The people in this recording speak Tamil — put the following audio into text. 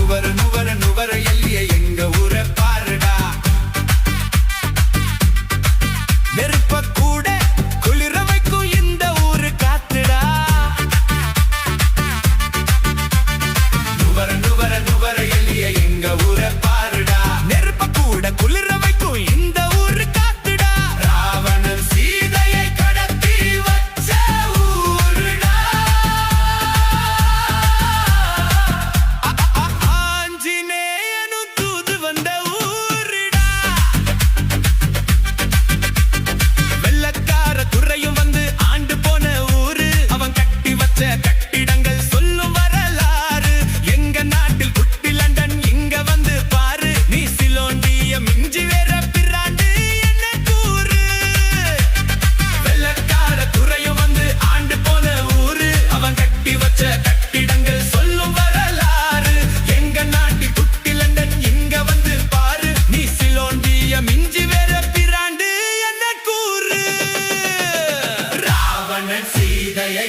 நுவர எல்லிய எங்க ஊரை பாருடா. நெருப்ப கூட குளிர வைக்கும் இந்த ஊரு காத்துடா. நுவர எல்லிய எங்க ஊரை பாருடா. நெருப்ப கூட குளிர வைக்கும் இந்த ஊரு காத்துடா. ராவணன் சீதையை கடத்தி வச்ச ஊருடா. ஆஞ்சநேயனும் தூது வந்த ஊருடா. வெள்ளக்கார துறையும் வந்து ஆண்டு போன ஊரு. அவன் கட்டி வச்ச கட்டிடங்கள் சொல்லும் வரலாறு. எங்க நாட்டில் குட்டி லண்டன் இங்க வந்து பாரு. நீ சிலோண்டிய மிஞ்சி வேற பிராண்டு என்ன கூறு. வெள்ளக்கார துறையும் வந்து ஆண்டு போன ஊரு. அவன் கட்டி வச்ச கட்டிடங்கள் சொல்லும் வரலாறு. எங்க நாட்டில் குட்டி லண்டன் இங்க வந்து பாரு. நீ சிலோண்டிய மிஞ்சி வேற பிராண்டு என்ன கூறு. ராவணன் சீதையை